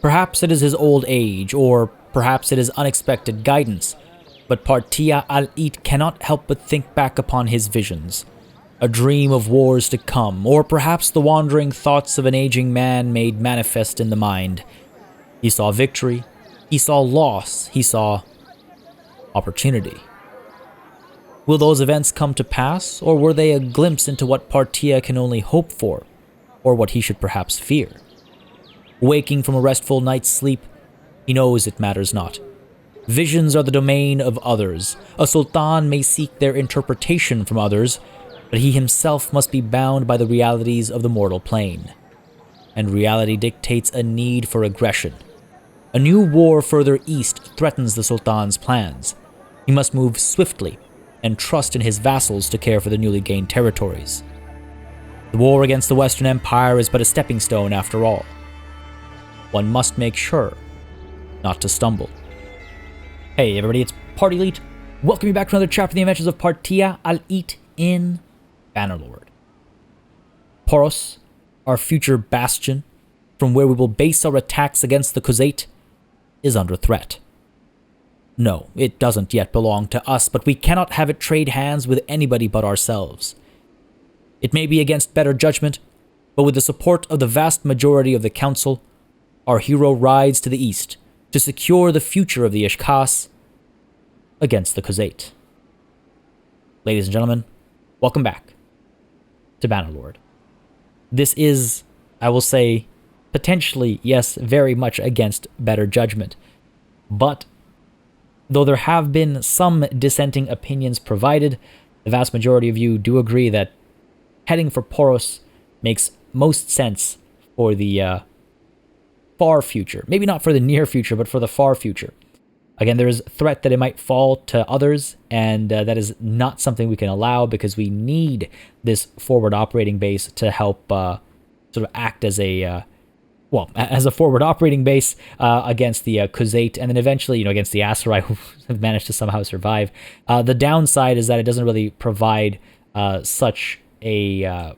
Perhaps it is his old age, or perhaps it is unexpected guidance, but Partia al-Eat cannot help but think back upon his visions. A dream of wars to come, or perhaps the wandering thoughts of an aging man made manifest in the mind. He saw victory, he saw loss, he saw opportunity. Will those events come to pass, or were they a glimpse into what Partia can only hope for, or what he should perhaps fear? Waking from a restful night's sleep, he knows it matters not. Visions are the domain of others. A sultan may seek their interpretation from others, but he himself must be bound by the realities of the mortal plane. And reality dictates a need for aggression. A new war further east threatens the sultan's plans. He must move swiftly and trust in his vassals to care for the newly gained territories. The war against the Western Empire is but a stepping stone after all. One must make sure not to stumble. Hey everybody, it's Party Elite. Welcome you back to another chapter of the adventures of Partia al-Eat in Bannerlord. Poros, our future bastion, from where we will base our attacks against the Khuzait, is under threat. No, it doesn't yet belong to us, but we cannot have it trade hands with anybody but ourselves. It may be against better judgment, but with the support of the vast majority of the council, our hero rides to the east to secure the future of the Ishkas against the Khuzait. Ladies and gentlemen, welcome back to Bannerlord. This is, I will say, potentially, yes, very much against better judgment. But though there have been some dissenting opinions provided, the vast majority of you do agree that heading for Poros makes most sense for the far future. Maybe not for the near future, but for the far future. Again, there is a threat that it might fall to others, and that is not something we can allow because we need this forward operating base to help sort of act as a as a forward operating base against the Khuzait, and then eventually, against the Aserai, who have managed to somehow survive. The downside is that it doesn't really provide such a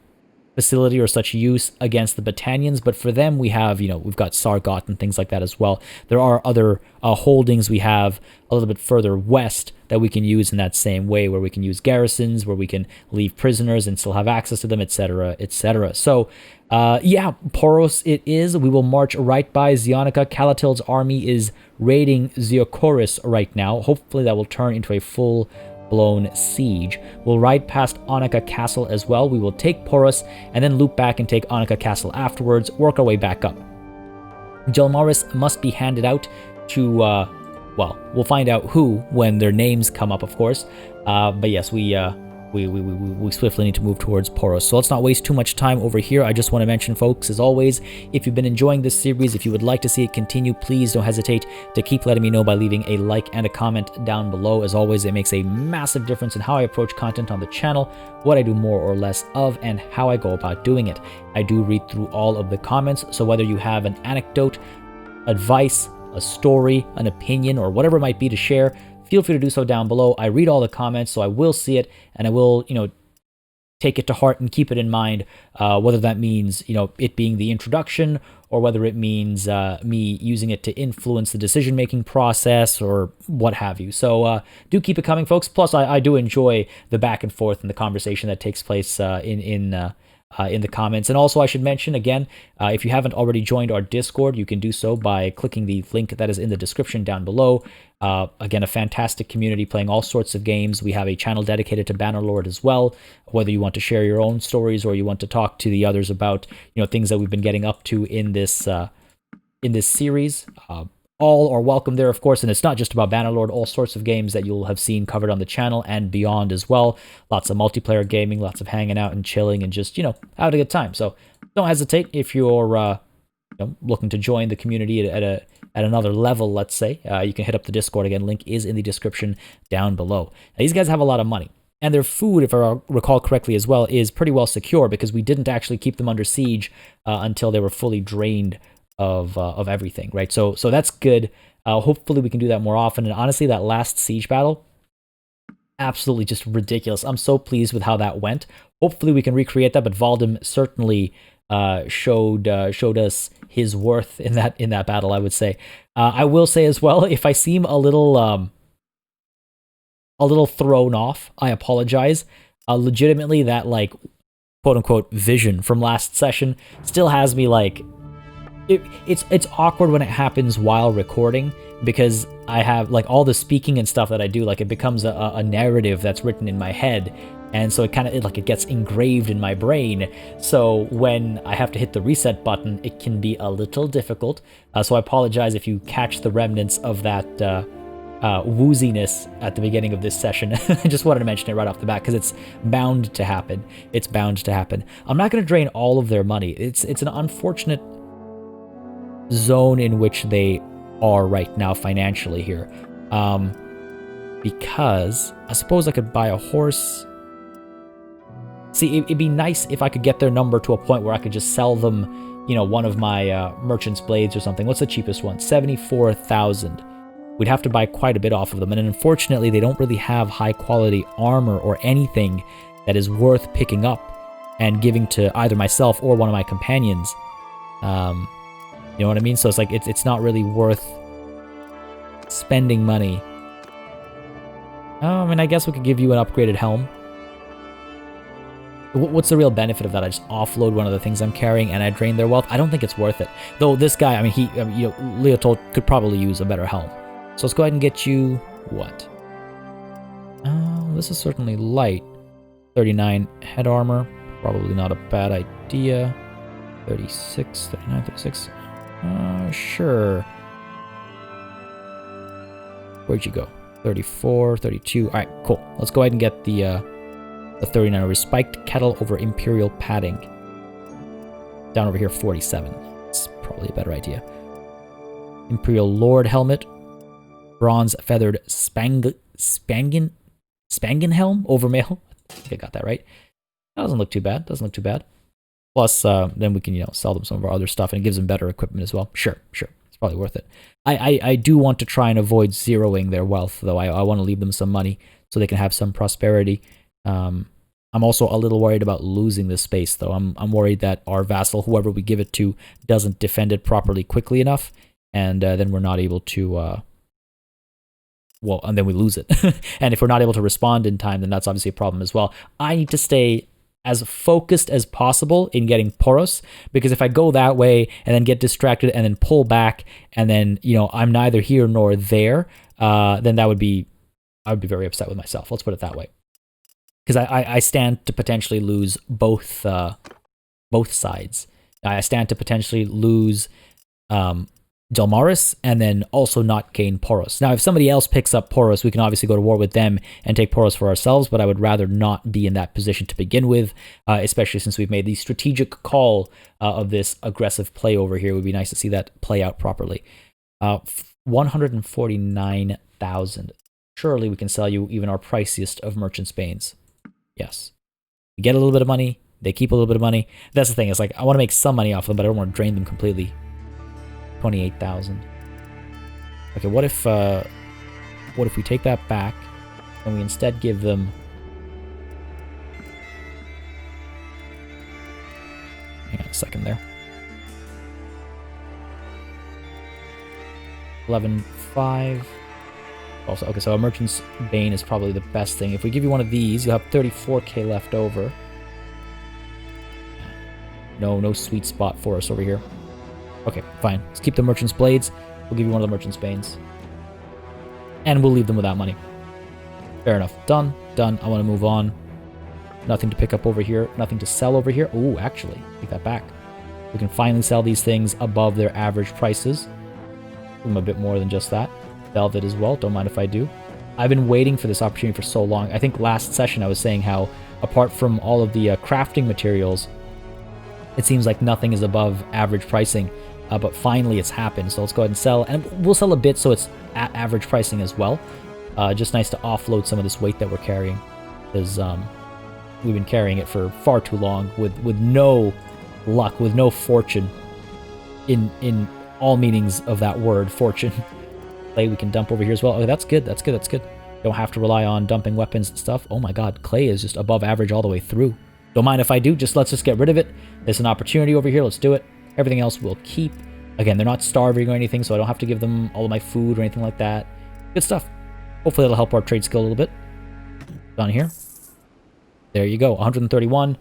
facility or such use against the Battanians, but for them we have, we've got Sargot and things like that as well. There are other holdings we have a little bit further west that we can use in that same way, where we can use garrisons, where we can leave prisoners and still have access to them, etc., etc. So, Poros it is. We will march right by Zionica. Calatil's army is raiding Ziocoris right now. Hopefully that will turn into a full-blown siege. We'll ride past Onica Castle as well. We will take Poros and then loop back and take Onica Castle afterwards, work our way back up. Jelmaris must be handed out to, we'll find out who when their names come up, of course. But yes, we swiftly need to move towards Poros. So let's not waste too much time over here. I just want to mention, folks, as always, if you've been enjoying this series, if you would like to see it continue, please don't hesitate to keep letting me know by leaving a like and a comment down below. As always, it makes a massive difference in how I approach content on the channel, what I do more or less of, and how I go about doing it. I do read through all of the comments, so whether you have an anecdote, advice, a story, an opinion, or whatever it might be to share, feel free to do so down below. I read all the comments, so I will see it, and I will, take it to heart and keep it in mind, whether that means, it being the introduction, or whether it means me using it to influence the decision-making process, or what have you. So do keep it coming, folks. Plus, I do enjoy the back and forth and the conversation that takes place in the comments. And also, I should mention again, if you haven't already joined our Discord, you can do so by clicking the link that is in the description down below. Again, a fantastic community playing all sorts of games. We have a channel dedicated to Bannerlord as well. Whether you want to share your own stories or you want to talk to the others about things that we've been getting up to in this series. All are welcome there, of course, and it's not just about Bannerlord, all sorts of games that you'll have seen covered on the channel and beyond as well. Lots of multiplayer gaming, lots of hanging out and chilling and just, having a good time. So don't hesitate if you're looking to join the community at another level, let's say. You can hit up the Discord. Again, link is in the description down below. Now, these guys have a lot of money, and their food, if I recall correctly as well, is pretty well secure because we didn't actually keep them under siege until they were fully drained of everything, right? So that's good. Hopefully we can do that more often. And honestly, that last siege battle, absolutely just ridiculous. I'm so pleased with how that went. Hopefully we can recreate that, but Valdem certainly showed us his worth in that battle, I would say. I will say as well, if I seem a little thrown off, I apologize. Legitimately, that like quote unquote vision from last session still has me like it's awkward when it happens while recording, because I have like all the speaking and stuff that I do, like it becomes a narrative that's written in my head, and so it gets engraved in my brain. So when I have to hit the reset button, it can be a little difficult. So I apologize if you catch the remnants of that wooziness at the beginning of this session. I just wanted to mention it right off the bat because it's bound to happen. It's bound to happen. I'm not going to drain all of their money. It's an unfortunate zone in which they are right now financially here, because I suppose I could buy a horse. See, it'd be nice if I could get their number to a point where I could just sell them, you know, one of my merchant's blades or something. What's the cheapest one? 74,000. We'd have to buy quite a bit off of them, and unfortunately they don't really have high quality armor or anything that is worth picking up and giving to either myself or one of my companions. You know what I mean? So it's like it's not really worth spending money. I mean, I guess we could give you an upgraded helm. What's the real benefit of that? I just offload one of the things I'm carrying and I drain their wealth. I don't think it's worth it. Though this guy, I mean, Leotold could probably use a better helm. So let's go ahead and get you what? This is certainly light. 39 head armor, probably not a bad idea. 36, 39, 36. Sure. Where'd you go? 34, 32. All right, cool. Let's go ahead and get the 39 over spiked kettle over imperial padding. Down over here, 47. It's probably a better idea. Imperial Lord helmet. Bronze feathered Spangen helm over mail. I think I got that right. That doesn't look too bad. Plus, then we can, you know, sell them some of our other stuff, and it gives them better equipment as well. Sure. It's probably worth it. I do want to try and avoid zeroing their wealth, though. I want to leave them some money so they can have some prosperity. I'm also a little worried about losing this space, though. I'm worried that our vassal, whoever we give it to, doesn't defend it properly quickly enough, and then we're not able to... and then we lose it. And if we're not able to respond in time, then that's obviously a problem as well. I need to stay as focused as possible in getting Poros, because if I go that way and then get distracted and then pull back and then, you know, I'm neither here nor there, then I would be very upset with myself. Let's put it that way. Because I stand to potentially lose both sides. I stand to potentially lose Delmaris and then also not gain Poros. Now, if somebody else picks up Poros, we can obviously go to war with them and take Poros for ourselves, but I would rather not be in that position to begin with, especially since we've made the strategic call of this aggressive play over here. It would be nice to see that play out properly. 149,000. Surely we can sell you even our priciest of merchant's banes. Yes. We get a little bit of money. They keep a little bit of money. That's the thing. It's like, I want to make some money off them, but I don't want to drain them completely. 28,000. Okay, what if we take that back and we instead give them... Hang on a second there. 11.5. Also, okay, so a merchant's bane is probably the best thing. If we give you one of these, you'll have 34k left over. No sweet spot for us over here. Okay, fine. Let's keep the merchant's blades. We'll give you one of the merchant's banes. And we'll leave them without money. Fair enough. Done. I want to move on. Nothing to pick up over here. Nothing to sell over here. Ooh, actually, take that back. We can finally sell these things above their average prices. Give them a bit more than just that. Velvet as well. Don't mind if I do. I've been waiting for this opportunity for so long. I think last session I was saying how, apart from all of the crafting materials, it seems like nothing is above average pricing. But finally it's happened, so let's go ahead and sell. And we'll sell a bit so it's at average pricing as well. Just nice to offload some of this weight that we're carrying, because we've been carrying it for far too long with no luck, with no fortune in all meanings of that word, fortune. Clay we can dump over here as well. Okay, that's good. Don't have to rely on dumping weapons and stuff. Oh my god, clay is just above average all the way through. Don't mind if I do, let's just get rid of it. There's an opportunity over here, let's do it. Everything else we'll keep. Again, they're not starving or anything, so I don't have to give them all of my food or anything like that. Good stuff. Hopefully that'll help our trade skill a little bit. Down here. There you go, 131.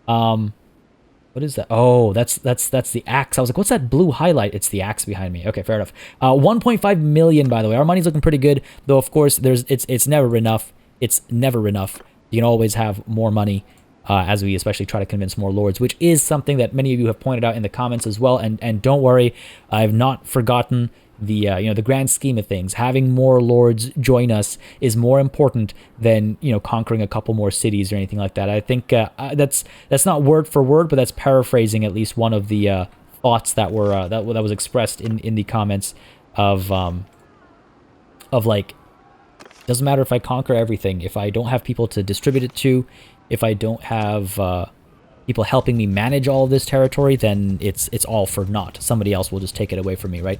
What is that? Oh, that's the axe. I was like, what's that blue highlight? It's the axe behind me. Okay, fair enough. 1.5 million, by the way. Our money's looking pretty good, though. Of course, it's never enough. It's never enough. You can always have more money, as we especially try to convince more lords, which is something that many of you have pointed out in the comments as well. And don't worry, I've not forgotten the the grand scheme of things. Having more lords join us is more important than conquering a couple more cities or anything like that. I think that's not word for word, but that's paraphrasing at least one of the thoughts that were that was expressed in the comments of like, doesn't matter if I conquer everything, if I don't have people to distribute it to, if I don't have people helping me manage all of this territory, then it's all for naught. Somebody else will just take it away from me, right?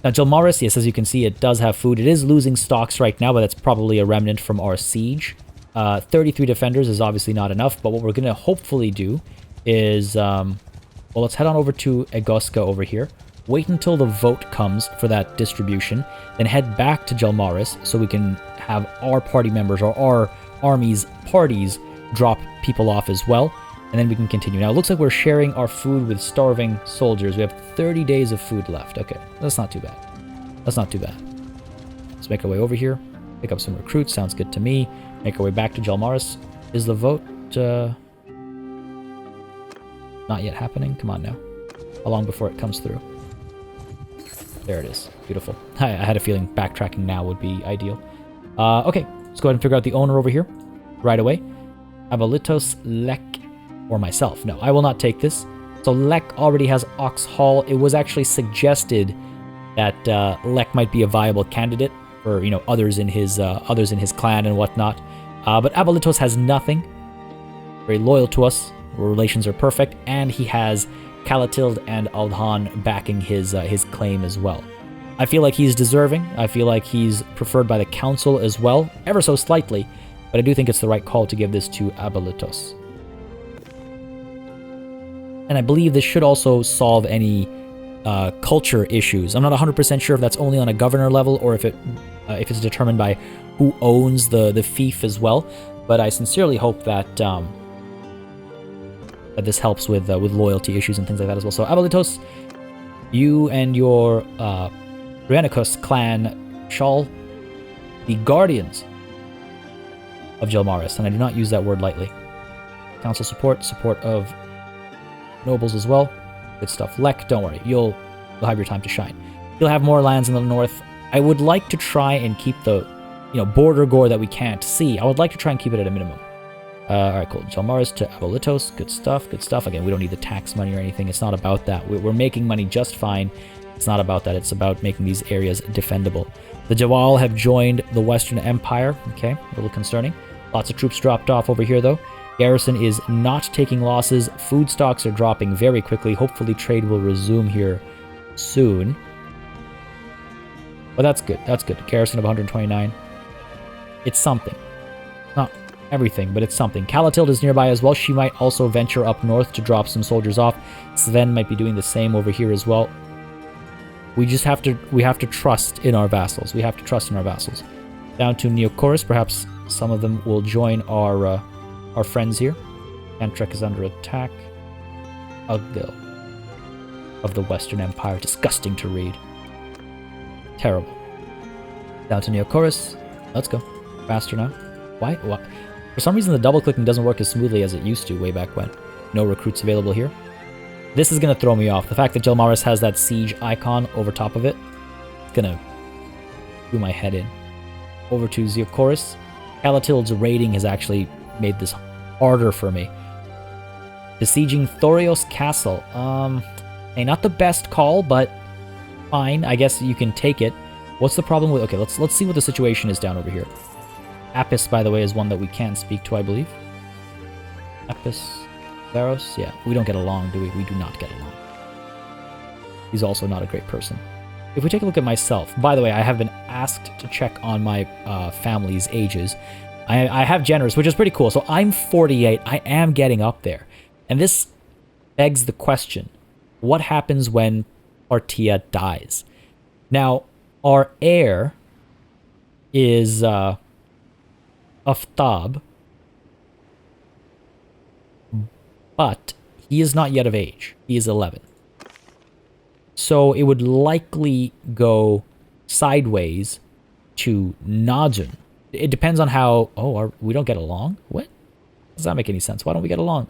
Now, Jelmaris, yes, as you can see, it does have food. It is losing stocks right now, but that's probably a remnant from our siege. 33 defenders is obviously not enough, but what we're going to hopefully do is, well, let's head on over to Egoska over here. Wait until the vote comes for that distribution, then head back to Jelmaris so we can have our party members or our army's parties drop people off as well. And then we can continue. Now, it looks like we're sharing our food with starving soldiers. We have 30 days of food left. Okay, that's not too bad. That's not too bad. Let's make our way over here. Pick up some recruits. Sounds good to me. Make our way back to Jelmaris. Is the vote not yet happening? Come on now. How long before it comes through? There it is. Beautiful. I had a feeling backtracking now would be ideal. Okay, let's go ahead and figure out the owner over here right away. Abolitos Lek... or myself. No, I will not take this. So Lek already has Ox Hall. It was actually suggested that Lek might be a viable candidate for others in his clan and whatnot. But Abolitos has nothing. Very loyal to us. Our relations are perfect, and he has Kalatild and Aldhan backing his claim as well. I feel like he's deserving. I feel like he's preferred by the council as well, ever so slightly. But I do think it's the right call to give this to Abolitos. And I believe this should also solve any culture issues. I'm not 100% sure if that's only on a governor level or if it's determined by who owns the fief as well. But I sincerely hope that that this helps with loyalty issues and things like that as well. So Abolitos, you and your Renicus clan shall be guardians of Jelmaris, and I do not use that word lightly. Council support of nobles as well. Good stuff. Lek, don't worry. You'll have your time to shine. You'll have more lands in the north. I would like to try and keep the, border gore that we can't see. I would like to try and keep it at a minimum. Alright, cool. Jelmaris to Abolitos. Good stuff, good stuff. Again, we don't need the tax money or anything. It's not about that. We're making money just fine. It's not about that. It's about making these areas defendable. The Jawal have joined the Western Empire. Okay, a little concerning. Lots of troops dropped off over here, though. Garrison is not taking losses. Food stocks are dropping very quickly. Hopefully trade will resume here soon. But that's good. That's good. Garrison of 129. It's something. Not everything, but it's something. Kalatild is nearby as well. She might also venture up north to drop some soldiers off. Sven might be doing the same over here as well. We have to trust in our vassals. We have to trust in our vassals. Down to Neocorus. Perhaps some of them will join our friends here. Antrek is under attack. Ugdil of the Western Empire. Disgusting to read. Terrible. Down to Neocorus. Let's go. Faster now. Why? What? For some reason, the double-clicking doesn't work as smoothly as it used to way back when. No recruits available here. This is going to throw me off. The fact that Jelmaris has that siege icon over top of it, it's going to do my head in. Over to Zeocorus. Kalatild's raiding has actually made this harder for me. Besieging Thorios Castle. Hey, not the best call, but fine. I guess you can take it. What's the problem with... Okay, let's see what the situation is down over here. Apis, by the way, is one that we can speak to, I believe. Apis... Varos? Yeah, we don't get along, do we? We do not get along. He's also not a great person. If we take a look at myself... By the way, I have been asked to check on my family's ages. I have generous, which is pretty cool. So I'm 48. I am getting up there. And this begs the question, what happens when Partia dies? Now, our heir is Aftab, but he is not yet of age. He is 11. So it would likely go sideways to Najin. It depends on how... Oh, we don't get along? What? Does that make any sense? Why don't we get along?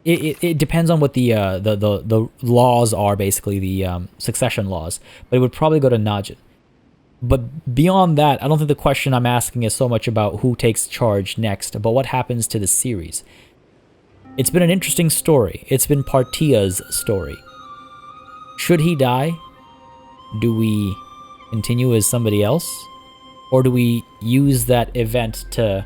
It depends on what the laws are, basically, the succession laws. But it would probably go to Najin. But beyond that, I don't think the question I'm asking is so much about who takes charge next, but what happens to the series. It's been an interesting story. It's been Partia's story. Should he die? Do we continue as somebody else? Or do we use that event to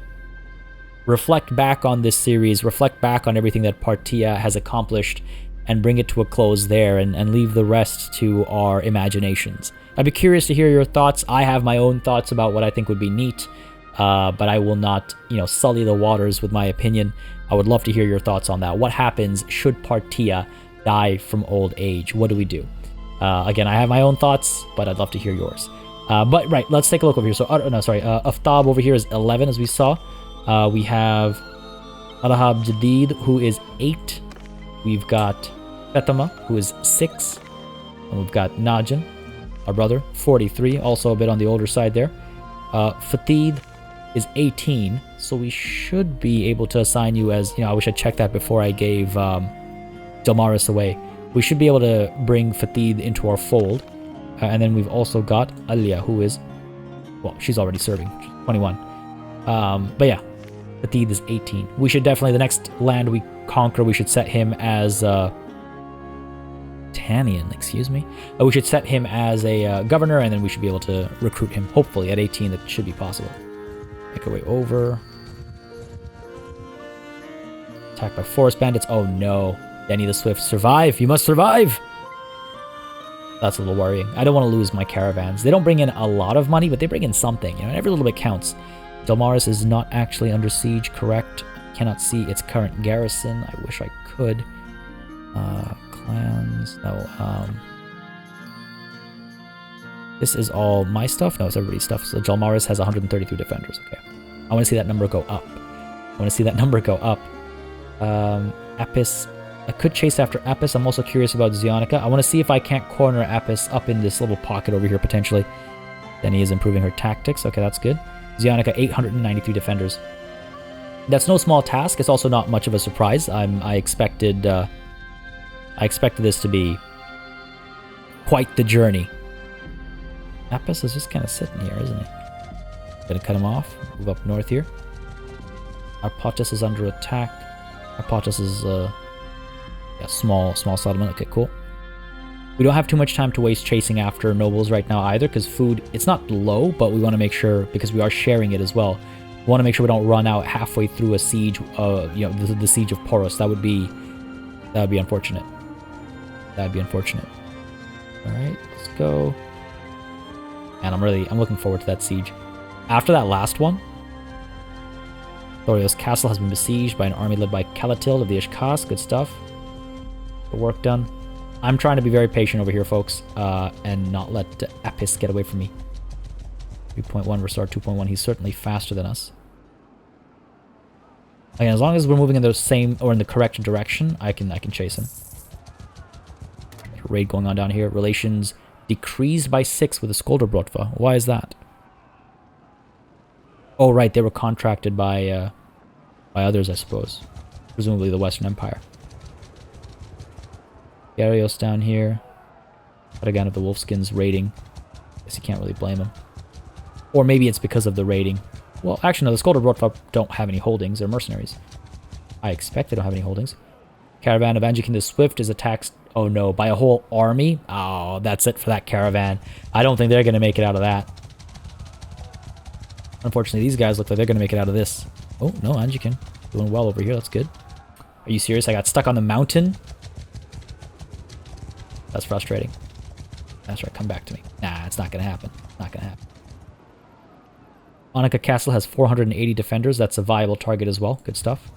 reflect back on this series, reflect back on everything that Partia has accomplished, and bring it to a close there and leave the rest to our imaginations? I'd be curious to hear your thoughts. I have my own thoughts about what I think would be neat, but I will not, sully the waters with my opinion. I would love to hear your thoughts on that. What happens should Partia die from old age? What do we do? Again, I have my own thoughts, but I'd love to hear yours. But right, let's take a look over here. So, Aftab over here is 11, as we saw. We have Arahab Jadid, who is 8. We've got Fetama, who is 6. And we've got Najin, our brother, 43, also a bit on the older side there. Fatid is 18, so we should be able to assign you as, I wish I checked that before I gave Delmaris away. We should be able to bring Fatid into our fold. And then we've also got Alia, who is, well, she's already serving, 21. But yeah, Fatid is 18. We should definitely, the next land we conquer, we should set him as Tanian, excuse me. We should set him as a governor, and then we should be able to recruit him. Hopefully, at 18, that should be possible. Make our way over. Attacked by forest bandits. Oh no. Denny the Swift, survive! You must survive! That's a little worrying. I don't want to lose my caravans. They don't bring in a lot of money, but they bring in something. Every little bit counts. Delmaris is not actually under siege, correct? Cannot see its current garrison. I wish I could. Clans. No. This is all my stuff? No, it's everybody's stuff. So Delmaris has 133 defenders. Okay. I want to see that number go up. Apis. I could chase after Apis. I'm also curious about Zionica. I want to see if I can't corner Apis up in this little pocket over here, potentially. Then he is improving her tactics. Okay, that's good. Zionica, 893 defenders. That's no small task. It's also not much of a surprise. I expected this to be quite the journey. Apis is just kind of sitting here, isn't he? Gonna cut him off. Move up north here. Arpotus is under attack. Arpotus is small settlement. Okay, cool. We don't have too much time to waste chasing after nobles right now either, because food, it's not low, but we want to make sure, because we are sharing it as well, we want to make sure we don't run out halfway through a siege, the siege of Poros. That would be unfortunate. That'd be unfortunate. All right, let's go. And I'm looking forward to that siege. After that last one, Thorios Castle has been besieged by an army led by Calatil of the Ishkas. Good stuff. The work done. I'm trying to be very patient over here, folks, and not let Apis get away from me. 3.1 restore 2.1. He's certainly faster than us. Again, as long as we're moving in the same or in the correct direction, I can chase him. Raid going on down here. Relations decreased by 6 with the Skolderbrotva. Why is that? Oh, right, they were contracted by others, I suppose. Presumably the Western Empire. Gyarios down here. But again, if the Wolfskin's raiding, I guess you can't really blame him. Or maybe it's because of the raiding. Well, actually, no, the Skolderbrotva don't have any holdings. They're mercenaries. I expect they don't have any holdings. Caravan of Anjikin the Swift is attacked, oh no, by a whole army? Oh, that's it for that caravan. I don't think they're going to make it out of that. Unfortunately, these guys look like they're going to make it out of this. Oh, no, Anjikin. Doing well over here. That's good. Are you serious? I got stuck on the mountain? That's frustrating. That's right. Come back to me. Nah, it's not going to happen. Not going to happen. Annika Castle has 480 defenders. That's a viable target as well. Good stuff.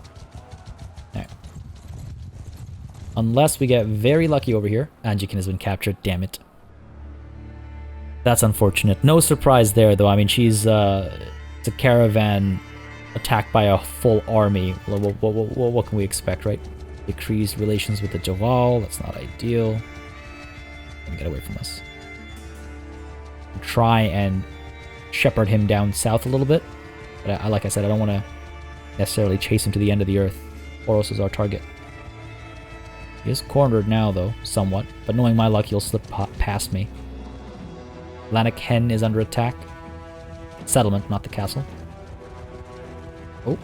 Alright. Unless we get very lucky over here. Anjikin has been captured. Damn it. That's unfortunate. No surprise there, though. I mean, she's it's a caravan attacked by a full army. What can we expect, right? Decreased relations with the Jawal. That's not ideal. Let me get away from us. Try and shepherd him down south a little bit. But like I said, I don't want to necessarily chase him to the end of the earth. Poros is our target. He is cornered now, though, somewhat. But knowing my luck, he'll slip past me. Lannick Hen is under attack. Settlement, not the castle. Oh.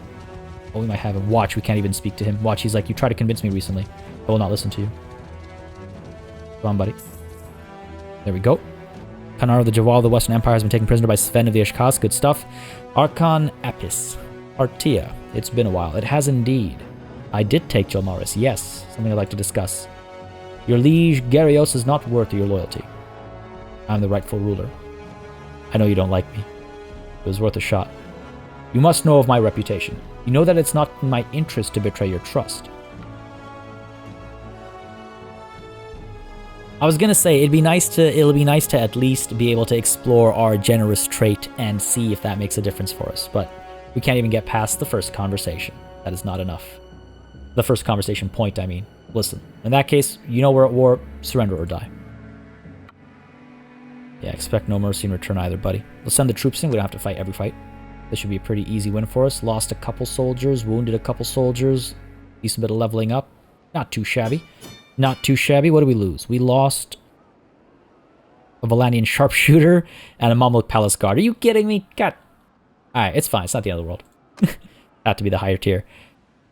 Oh, we might have him. Watch, we can't even speak to him. Watch, he's like, you tried to convince me recently. I will not listen to you. Come on, buddy. There we go. Kanar of the Jawal of the Western Empire has been taken prisoner by Sven of the Ishkas. Good stuff. Archon Apis. Artia. It's been a while. It has indeed. I did take Jolmaris. Yes. Something I'd like to discuss. Your liege, Garios, is not worth your loyalty. I'm the rightful ruler. I know you don't like me. It was worth a shot. You must know of my reputation. You know that it's not in my interest to betray your trust. I was gonna say it'll be nice to at least be able to explore our generous trait and see if that makes a difference for us, but we can't even get past the first conversation. That is not enough. The first conversation point, I mean. Listen, in that case, you know we're at war, surrender or die. Yeah, expect no mercy in return either, buddy. We'll send the troops in, we don't have to fight every fight. This should be a pretty easy win for us. Lost a couple soldiers, wounded a couple soldiers. Decent bit of leveling up. Not too shabby. Not too shabby. What did we lose? We lost a Valanian sharpshooter and a Mamluk palace guard. Are you kidding me? God. Alright, it's fine. It's not the end of the world. Have to be the higher tier.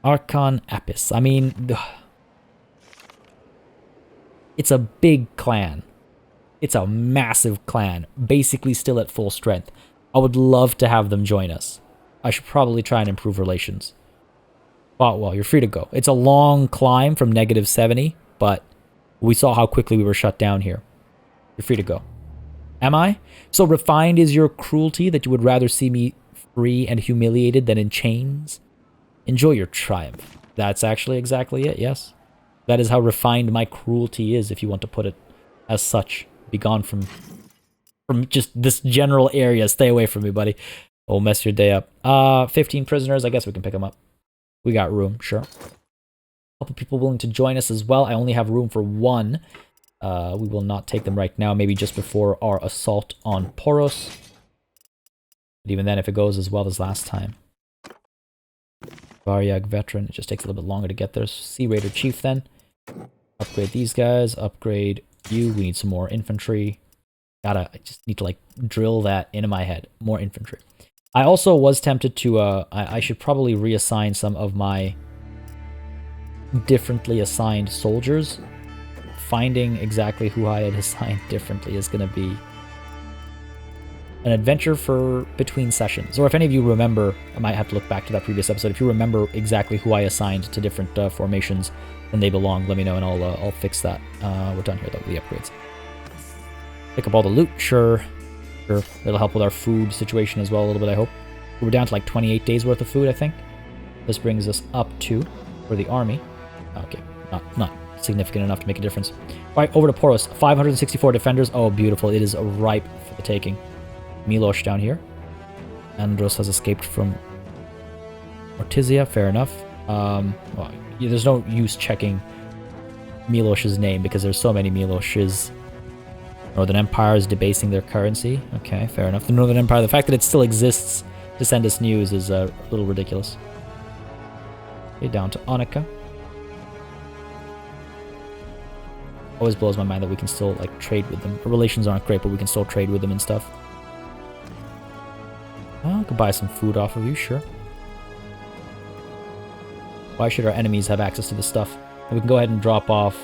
Archon Apis. I mean, it's a big clan. It's a massive clan. Basically still at full strength. I would love to have them join us. I should probably try and improve relations. Oh, well, you're free to go. It's a long climb from -70, but we saw how quickly we were shut down here. You're free to go. Am I? So refined is your cruelty that you would rather see me free and humiliated than in chains? Enjoy your triumph. That's actually exactly it, yes. That is how refined my cruelty is, if you want to put it as such. Be gone from just this general area. Stay away from me, buddy. I'll mess your day up. 15 prisoners. I guess we can pick them up. We got room, sure. A couple people willing to join us as well. I only have room for one. We will not take them right now. Maybe just before our assault on Poros. But even then, if it goes as well as last time. Varyag veteran. It just takes a little bit longer to get there. Sea Raider Chief then. Upgrade these guys. Upgrade you. We need some more infantry. I just need to like drill that into my head. More infantry. I also was tempted to, I should probably reassign some of my differently assigned soldiers. Finding exactly who I had assigned differently is going to be an adventure for between sessions. Or if any of you remember, I might have to look back to that previous episode. If you remember exactly who I assigned to different formations and they belong, let me know and I'll fix that. We're done here though with the upgrades. Pick up all the loot, sure. Sure, it'll help with our food situation as well a little bit, I hope. We're down to like 28 days worth of food, I think. This brings us up to, for the army. Okay, not significant enough to make a difference. Alright, over to Poros. 564 defenders. Oh, beautiful. It is ripe for the taking. Milosh down here. Andros has escaped from Mortizia, fair enough. Well, yeah, there's no use checking Milosh's name because there's so many Miloshes. Northern Empire is debasing their currency. Okay, fair enough. The Northern Empire, the fact that it still exists to send us news is a little ridiculous. Okay, down to Annika. Always blows my mind that we can still, like, trade with them. Our relations aren't great, but we can still trade with them and stuff. Oh, I could buy some food off of you, sure. Why should our enemies have access to this stuff? And we can go ahead and drop off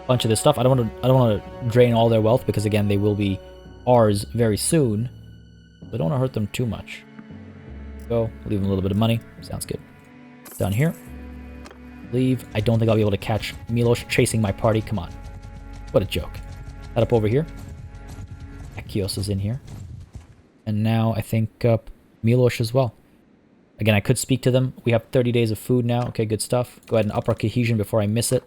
bunch of this stuff. I don't want to drain all their wealth because again they will be ours very soon. But I don't want to hurt them too much. Go, leave them a little bit of money. Sounds good. Down here. Leave. I don't think I'll be able to catch Milosh chasing my party. Come on. What a joke. Head up over here. Akios is in here. And now I think Milosh as well. Again, I could speak to them. We have 30 days of food now. Okay, good stuff. Go ahead and up our cohesion before I miss it.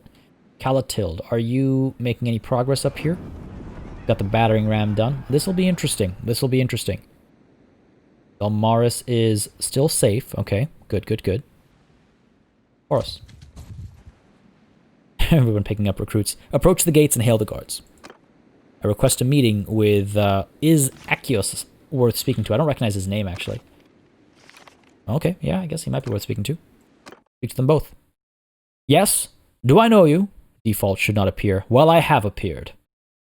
Calatild, are you making any progress up here? Got the battering ram done. This will be interesting. This will be interesting. Elmaris is still safe. Okay, good, good, good. Horus. Everyone picking up recruits. Approach the gates and hail the guards. I request a meeting with, is Achios worth speaking to? I don't recognize his name, actually. Okay, yeah, I guess he might be worth speaking to. Speak to them both. Yes? Do I know you? Default should not appear. Well, I have appeared.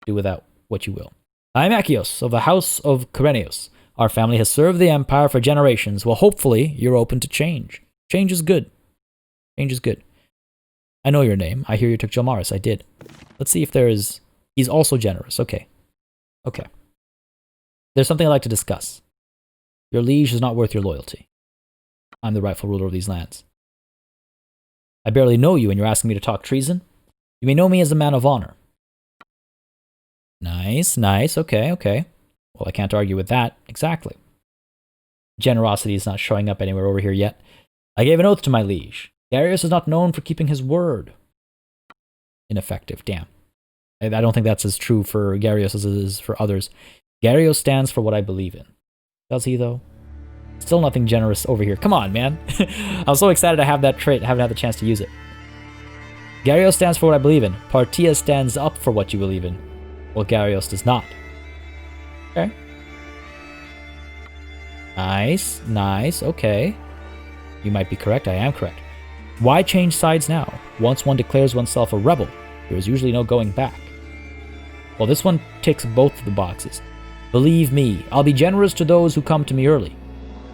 Do with that what you will. I am Achios, of the House of Kyrenios. Our family has served the Empire for generations. Well, hopefully, you're open to change. Change is good. Change is good. I know your name. I hear you took Jelmaris. I did. Let's see if there is... He's also generous. Okay. Okay. There's something I'd like to discuss. Your liege is not worth your loyalty. I'm the rightful ruler of these lands. I barely know you and you're asking me to talk treason? You may know me as a man of honor. Nice, nice. Okay, okay. Well, I can't argue with that. Exactly. Generosity is not showing up anywhere over here yet. I gave an oath to my liege. Darius is not known for keeping his word. Ineffective, damn. I don't think that's as true for Garios as it is for others. Garios stands for what I believe in. Does he, though? Still nothing generous over here. Come on, man. I'm so excited to have that trait and haven't had the chance to use it. Garios stands for what I believe in. Partia stands up for what you believe in. Well, Garios does not. Okay. Nice, nice, okay. You might be correct, I am correct. Why change sides now? Once one declares oneself a rebel, there is usually no going back. Well, this one ticks both of the boxes. Believe me, I'll be generous to those who come to me early.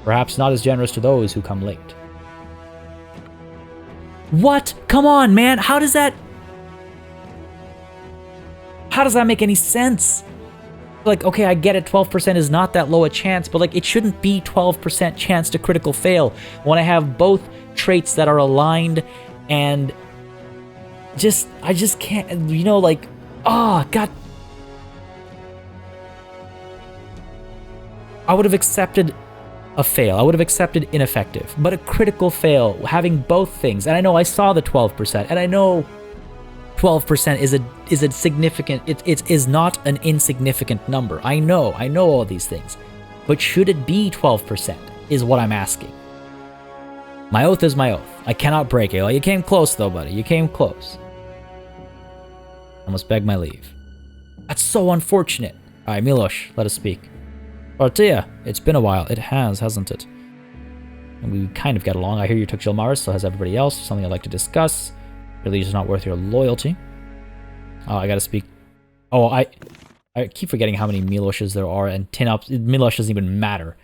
Perhaps not as generous to those who come late. What? Come on, man. How does that make any sense? Like, okay, I get it. 12% is not that low a chance, but like, it shouldn't be 12% chance to critical fail when I have both traits that are aligned and I just can't, you know, like, oh, God. I would have accepted a fail. I would have accepted ineffective, but a critical fail, having both things. And I know I saw the 12%, and I know 12% is a significant, it is not an insignificant number. I know all these things. But should it be 12% is what I'm asking. My oath is my oath. I cannot break it. Well, you came close though, buddy. You came close. I must beg my leave. That's so unfortunate. Alright, Milosh, let us speak. Partia, it's been a while. It has, hasn't it? And we kind of get along. I hear you took Jelmaris, so has everybody else. Something I'd like to discuss. Your liege is not worth your loyalty. Oh, I gotta speak. Oh, I keep forgetting how many Miloshes there are, and Tinops. Milosh doesn't even matter.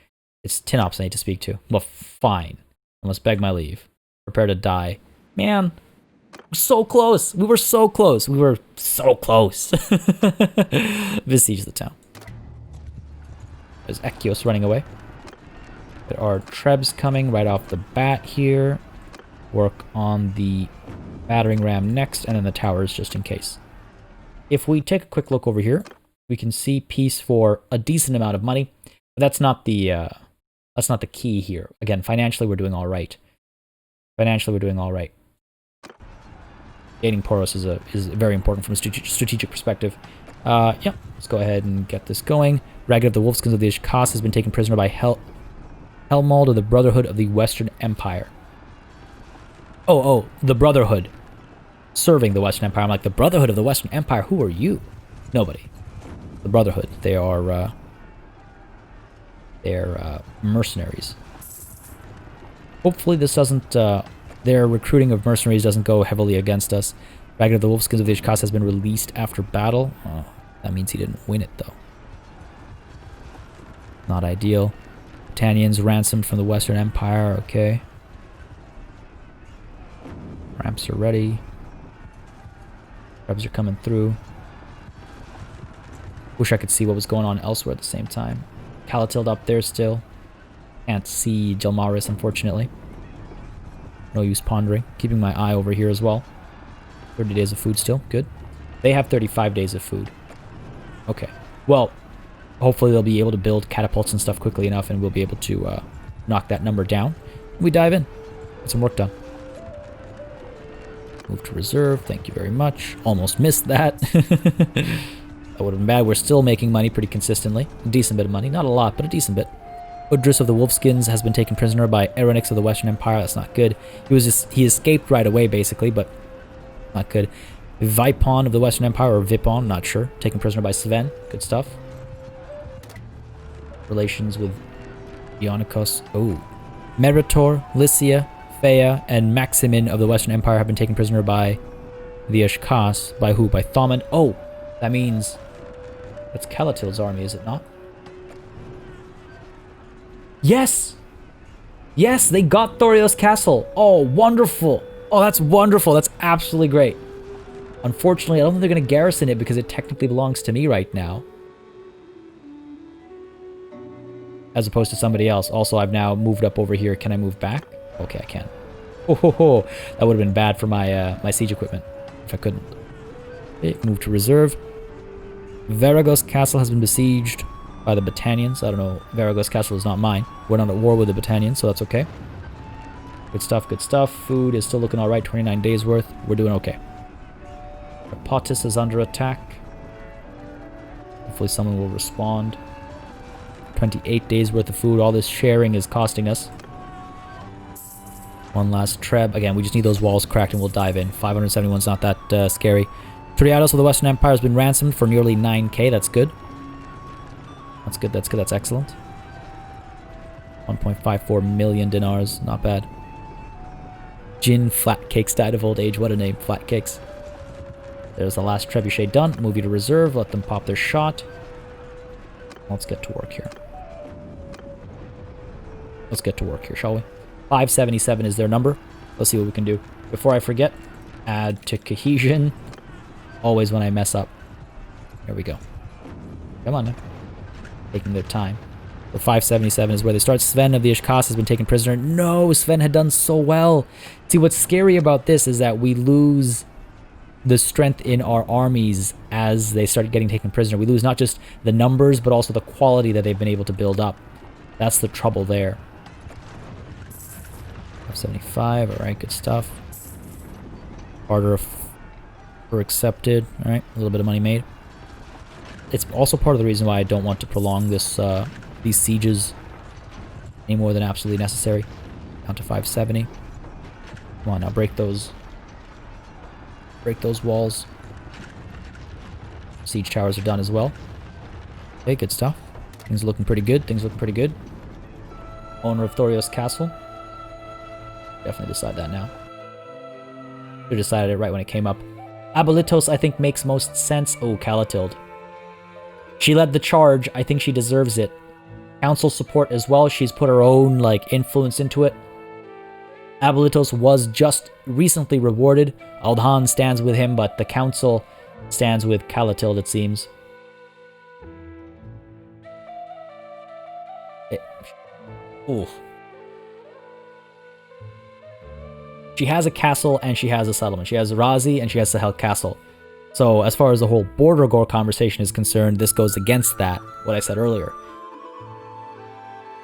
It's Tinops I need to speak to. Well, fine. I must beg my leave. Prepare to die. Man, so close. We were so close. We were so close. Besiege the town. There's Echios running away. There are Trebs coming right off the bat here. Work on the battering ram next, and then the towers just in case. If we take a quick look over here, we can see peace for a decent amount of money. But that's not the key here. Again, financially we're doing all right. Financially we're doing all right. Gaining Poros is very important from a strategic perspective. Yeah, let's go ahead and get this going. Ragged of the Wolfskins of the Ishkas has been taken prisoner by Helmold of the Brotherhood of the Western Empire. Oh, the Brotherhood. Serving the Western Empire. I'm like, the Brotherhood of the Western Empire? Who are you? Nobody. The Brotherhood. They are, they're mercenaries. Hopefully this doesn't, their recruiting of mercenaries doesn't go heavily against us. Ragged of the Wolfskins of the Ishkas has been released after battle. Oh, that means he didn't win it, though. Not ideal. Britannians ransomed from the Western Empire. Okay. Ramps are ready. Rebs are coming through. Wish I could see what was going on elsewhere at the same time. Calatild up there still. Can't see Jelmaris, unfortunately. No use pondering. Keeping my eye over here as well. 30 days of food still. Good. They have 35 days of food. Okay. Well, Hopefully they'll be able to build catapults and stuff quickly enough, and we'll be able to knock that number down. We dive in. Get some work done. Move to reserve. Thank you very much. Almost missed that. That would have been bad. We're still making money pretty consistently. A decent bit of money. Not a lot, but a decent bit. Udris of the Wolfskins has been taken prisoner by Erenix of the Western Empire. That's not good. He escaped right away, basically, but not good. Vipon of the Western Empire, or Vipon, not sure. Taken prisoner by Sven. Good stuff. Relations with Ionikos. Oh. Meritor, Lycia, Phaea, and Maximin of the Western Empire have been taken prisoner by the Ashkas. By who? By Thomond. Oh, that means that's Calatild's army, is it not? Yes! Yes, they got Thorios Castle. Oh, wonderful. Oh, that's wonderful. That's absolutely great. Unfortunately, I don't think they're going to garrison it because it technically belongs to me right now, as opposed to somebody else. Also, I've now moved up over here. Can I move back? Okay, I can. Oh, ho, ho. That would have been bad for my my siege equipment if I couldn't. Okay, move to reserve. Varagos Castle has been besieged by the Battanians. I don't know. Varagos Castle is not mine. We're not at war with the Battanians, so that's okay. Good stuff, good stuff. Food is still looking alright. 29 days worth. We're doing okay. Apotis is under attack. Hopefully someone will respond. 28 days worth of food. All this sharing is costing us. One last treb. Again, we just need those walls cracked and we'll dive in. 571 is not that scary. Triados of the Western Empire has been ransomed for nearly 9k. That's good. That's good, that's good, that's excellent. 1.54 million dinars. Not bad. Jin Flatcakes died of old age. What a name, Flatcakes. There's the last trebuchet done. Move you to reserve. Let them pop their shot. Let's get to work here. Let's get to work here, shall we? 577 is their number. Let's see what we can do. Before I forget, add to cohesion. Always when I mess up. There we go. Come on now. Taking their time. The 577 is where they start. Sven of the Ishkas has been taken prisoner. No, Sven had done so well. See, what's scary about this is that we lose the strength in our armies as they start getting taken prisoner. We lose not just the numbers, but also the quality that they've been able to build up. That's the trouble there. 575, alright, good stuff. Order for accepted, alright, a little bit of money made. It's also part of the reason why I don't want to prolong this these sieges any more than absolutely necessary. Down to 570. Come on now, break those walls. Siege towers are done as well. Okay, good stuff. Things are looking pretty good. Things looking pretty good. Owner of Thorios Castle. Definitely decide that now. Should have decided it right when it came up. Abolitos, I think, makes most sense. Oh, Calatild. She led the charge. I think she deserves it. Council support as well. She's put her own, like, influence into it. Abolitos was just recently rewarded. Aldhan stands with him, but the council stands with Calatild, it seems. Ooh. She has a castle and she has a settlement. She has Razi and she has Sahel Castle. So as far as the whole border gore conversation is concerned, this goes against that, what I said earlier.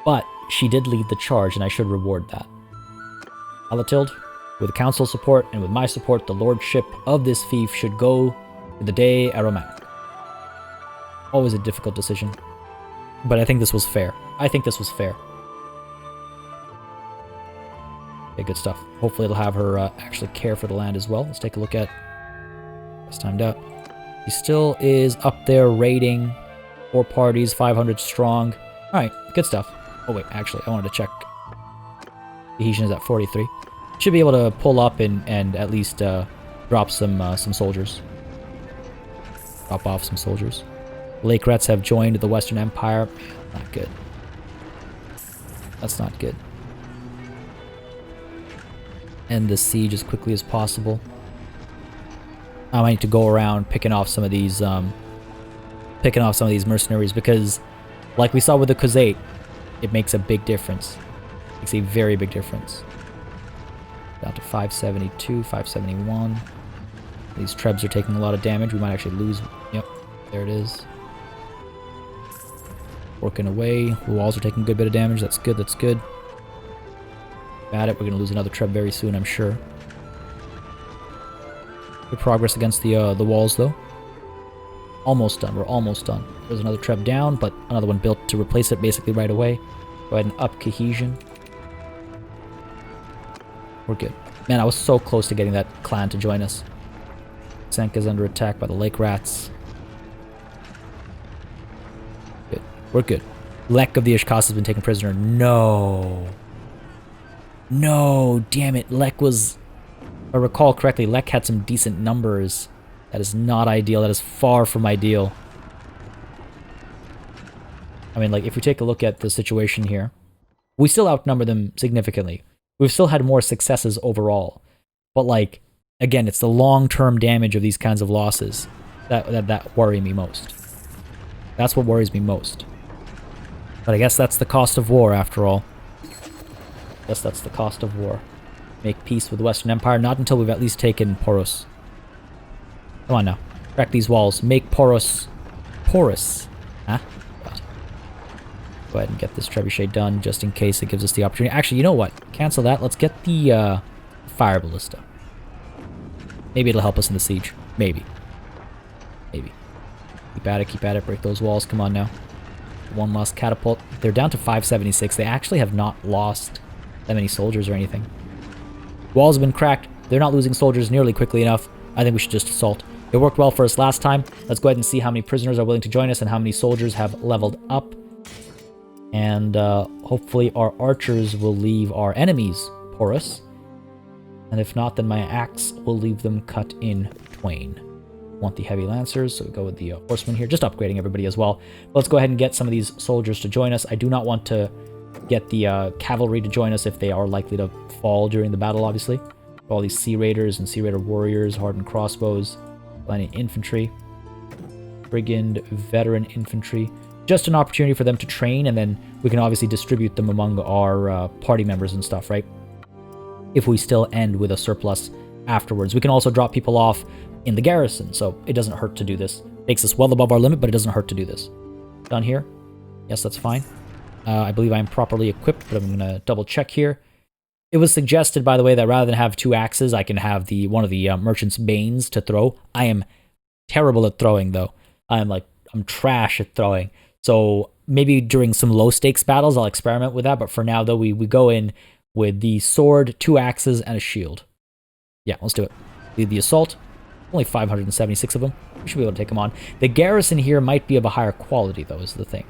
But she did lead the charge and I should reward that. Calatild, with council support and with my support, the lordship of this fief should go to the Dey Aromatic. Always a difficult decision. But I think this was fair. I think this was fair. Okay, good stuff. Hopefully it'll have her actually care for the land as well. Let's take a look at... It's timed out. He still is up there raiding. 4 parties, 500 strong. Alright, good stuff. Oh wait, actually, I wanted to check. Cohesion is at 43. Should be able to pull up and at least drop some soldiers. Drop off some soldiers. Lake Rats have joined the Western Empire. Not good. That's not good. End the siege as quickly as possible. I might need to go around picking off some of these mercenaries because, like we saw with the Khuzait, it makes a big difference. It makes a very big difference. Down to 572, 571. These trebs are taking a lot of damage. We might actually lose. Yep, there it is. Working away. The walls are taking a good bit of damage. That's good, that's good. Got it. We're going to lose another Treb very soon, I'm sure. Good progress against the walls, though. Almost done. We're almost done. There's another Treb down, but another one built to replace it basically right away. Go ahead and up cohesion. We're good. Man, I was so close to getting that clan to join us. Senka's under attack by the lake rats. Good. We're good. Lek of the Ishkas has been taken prisoner. No. No, damn it. Lek was... If I recall correctly, Lek had some decent numbers. That is not ideal. That is far from ideal. I mean, like, if we take a look at the situation here, we still outnumber them significantly. We've still had more successes overall. But, like, again, it's the long-term damage of these kinds of losses that worry me most. That's what worries me most. But I guess that's the cost of war, after all. I guess that's the cost of war. Make peace with the Western Empire, not until we've at least taken Poros. Come on now. Crack these walls. Make Poros porous. Huh? What? Go ahead and get this trebuchet done, just in case it gives us the opportunity. Actually, you know what? Cancel that. Let's get the fire ballista. Maybe it'll help us in the siege. Maybe. Maybe. Keep at it. Break those walls. Come on now. One last catapult. They're down to 576. They actually have not lost that many soldiers or anything. Walls have been cracked. They're not losing soldiers nearly quickly enough. I think we should just assault. It worked well for us last time. Let's go ahead and see how many prisoners are willing to join us and how many soldiers have leveled up. And hopefully our archers will leave our enemies porous. And if not, then my axe will leave them cut in twain. Want the heavy lancers, so we go with the horsemen here. Just upgrading everybody as well. Let's go ahead and get some of these soldiers to join us. I do not want to get the cavalry to join us if they are likely to fall during the battle, obviously. All these Sea Raiders and Sea Raider warriors, hardened crossbows, plenty infantry, brigand, veteran infantry. Just an opportunity for them to train, and then we can obviously distribute them among our party members and stuff, right? If we still end with a surplus afterwards. We can also drop people off in the garrison, so it doesn't hurt to do this. Takes us well above our limit, but it doesn't hurt to do this. Done here? Yes, that's fine. I believe I'm properly equipped, but I'm going to double check here. It was suggested, by the way, that rather than have two axes, I can have one of the merchant's banes to throw. I am terrible at throwing, though. I'm trash at throwing. So maybe during some low-stakes battles, I'll experiment with that. But for now, though, we go in with the sword, two axes, and a shield. Yeah, let's do it. Lead the assault. Only 576 of them. We should be able to take them on. The garrison here might be of a higher quality, though, is the thing.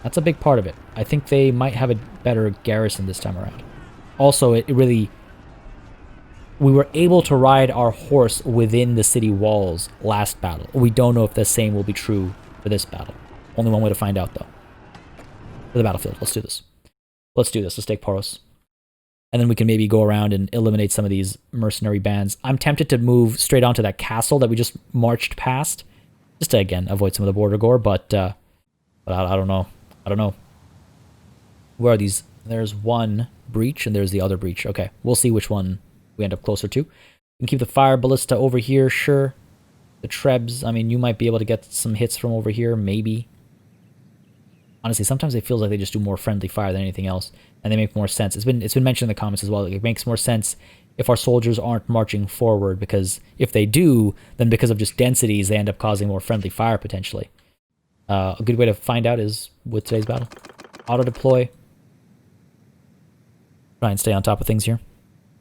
That's a big part of it. I think they might have a better garrison this time around. Also, it really... We were able to ride our horse within the city walls last battle. We don't know if the same will be true for this battle. Only one way to find out, though. For the battlefield. Let's do this. Let's do this. Let's take Poros. And then we can maybe go around and eliminate some of these mercenary bands. I'm tempted to move straight onto that castle that we just marched past. Just to, again, avoid some of the border gore, but I don't know. I don't know. Where are these? There's one breach, and there's the other breach. Okay, we'll see which one we end up closer to. We can keep the fire ballista over here, sure. The Trebs, I mean, you might be able to get some hits from over here, maybe. Honestly, sometimes it feels like they just do more friendly fire than anything else, and they make more sense. It's been mentioned in the comments as well. Like, it makes more sense if our soldiers aren't marching forward, because if they do, then because of just densities, they end up causing more friendly fire, potentially. A good way to find out is with today's battle. Auto-deploy. Try and stay on top of things here.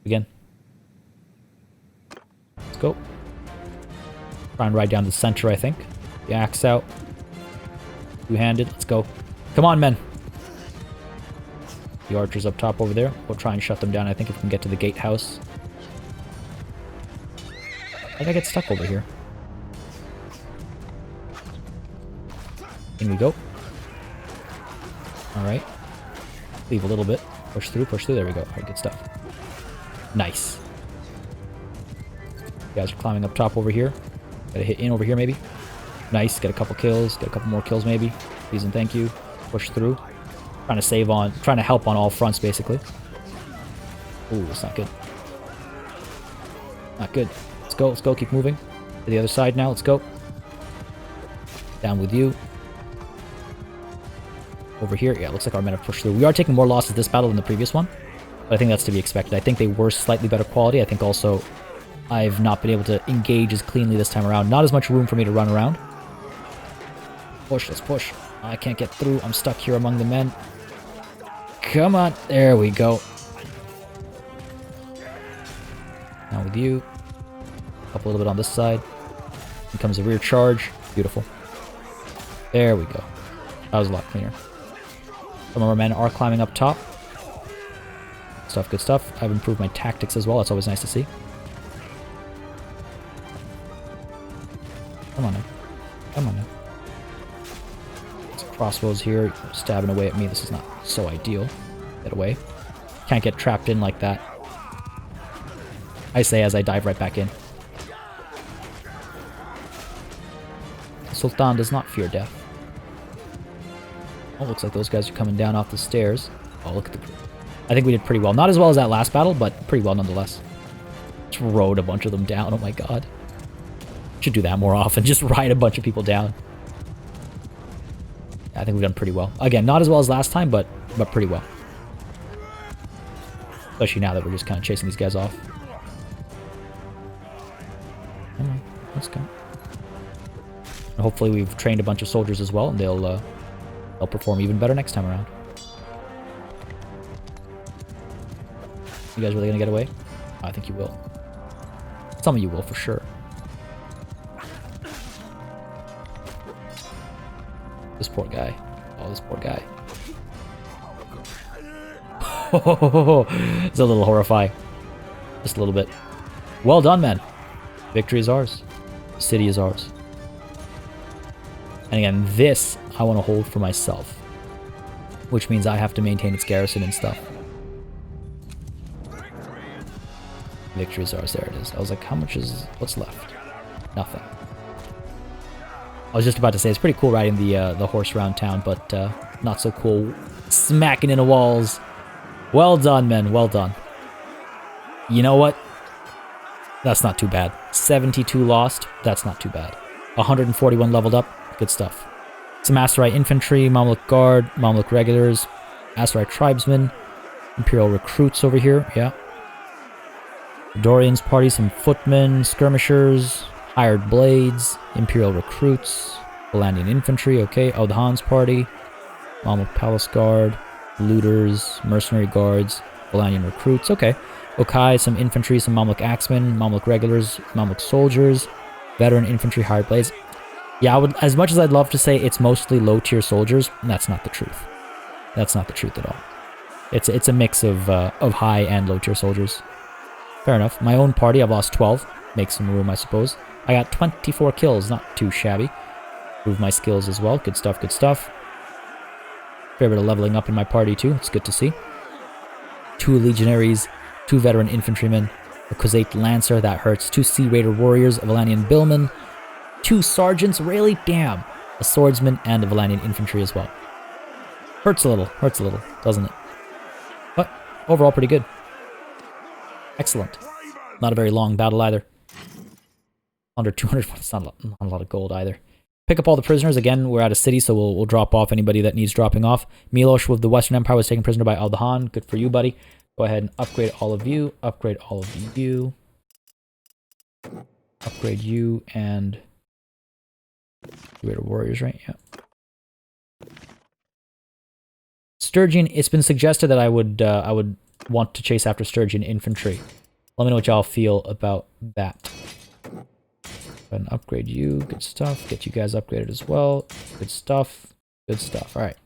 Again. Let's go. Try and ride down to the center, I think. The axe out. Two-handed. Let's go. Come on, men. The archers up top over there. We'll try and shut them down, I think, if we can get to the gatehouse. I think I get stuck over here. In we go. Alright. Leave a little bit. Push through, push through. There we go. Alright, good stuff. Nice. You guys are climbing up top over here. Gotta hit in over here, maybe. Nice. Get a couple kills. Get a couple more kills, maybe. Please and thank you. Push through. Trying to help on all fronts, basically. Ooh, that's not good. Not good. Let's go, let's go. Keep moving. To the other side now. Let's go. Down with you. over here. Yeah, it looks like our men have pushed through. We are taking more losses this battle than the previous one, but I think that's to be expected. I think they were slightly better quality. I think also I've not been able to engage as cleanly this time around. Not as much room for me to run around. Push, let's push. I can't get through. I'm stuck here among the men. Come on. There we go. Now with you. Up a little bit on this side. Here comes a rear charge. Beautiful. There we go. That was a lot cleaner. Some of our men are climbing up top. Stuff, good stuff. I've improved my tactics as well. That's always nice to see. Come on now. Come on now. Some crossbows here, stabbing away at me. This is not so ideal. Get away. Can't get trapped in like that. I say as I dive right back in. Sultan does not fear death. Oh, looks like those guys are coming down off the stairs. Oh, look at the... I think we did pretty well. Not as well as that last battle, but pretty well nonetheless. Just rode a bunch of them down. Oh my god. Should do that more often. Just ride a bunch of people down. I think we've done pretty well. Again, not as well as last time, but pretty well. Especially now that we're just kind of chasing these guys off. Come on, let's go. And hopefully we've trained a bunch of soldiers as well, and they'll perform even better next time around. You guys really gonna get away? I think you will. Some of you will, for sure. This poor guy. Oh, this poor guy. It's a little horrifying. Just a little bit. Well done, man. Victory is ours. The city is ours. And again, this I want to hold for myself. Which means I have to maintain its garrison and stuff. Victory is ours. There it is. I was like, how much is... what's left? Nothing. I was just about to say, it's pretty cool riding the horse around town, but not so cool smacking into walls. Well done, men. Well done. You know what? That's not too bad. 72 lost. That's not too bad. 141 leveled up. Good stuff. Some Aserai infantry, Mamluk guard, Mamluk regulars, Aserai tribesmen, Imperial recruits over here. Yeah. Dorian's party, some footmen, skirmishers, hired blades, Imperial recruits, Valandian infantry. Okay. Audhan's party, Mamluk palace guard, looters, mercenary guards, Valandian recruits. Okay. Okai, some infantry, some Mamluk axemen, Mamluk regulars, Mamluk soldiers, veteran infantry, hired blades. Yeah, I would, as much as I'd love to say it's mostly low-tier soldiers, that's not the truth. That's not the truth at all. It's a mix of high and low-tier soldiers. Fair enough. My own party, I've lost 12. Make some room, I suppose. I got 24 kills, not too shabby. Improve my skills as well. Good stuff, good stuff. Fair bit of leveling up in my party, too. It's good to see. 2 legionaries, 2 veteran infantrymen, a Khuzait lancer, that hurts. 2 Sea Raider warriors, a Valandian billman, 2 sergeants, really? Damn. A swordsman and a Valandian infantry as well. Hurts a little, doesn't it? But overall pretty good. Excellent. Not a very long battle either. Under 200, it's not a lot of gold either. Pick up all the prisoners. Again, we're at a city, so we'll drop off anybody that needs dropping off. Milosh with the Western Empire was taken prisoner by Audhan. Good for you, buddy. Go ahead and upgrade all of you. Upgrade all of you. Upgrade you and... Raider warriors, right? Yeah. Sturgian, it's been suggested that I would want to chase after Sturgian infantry. Let me know what y'all feel about that. Go ahead and upgrade you. Good stuff. Get you guys upgraded as well. Good stuff. Good stuff. All right.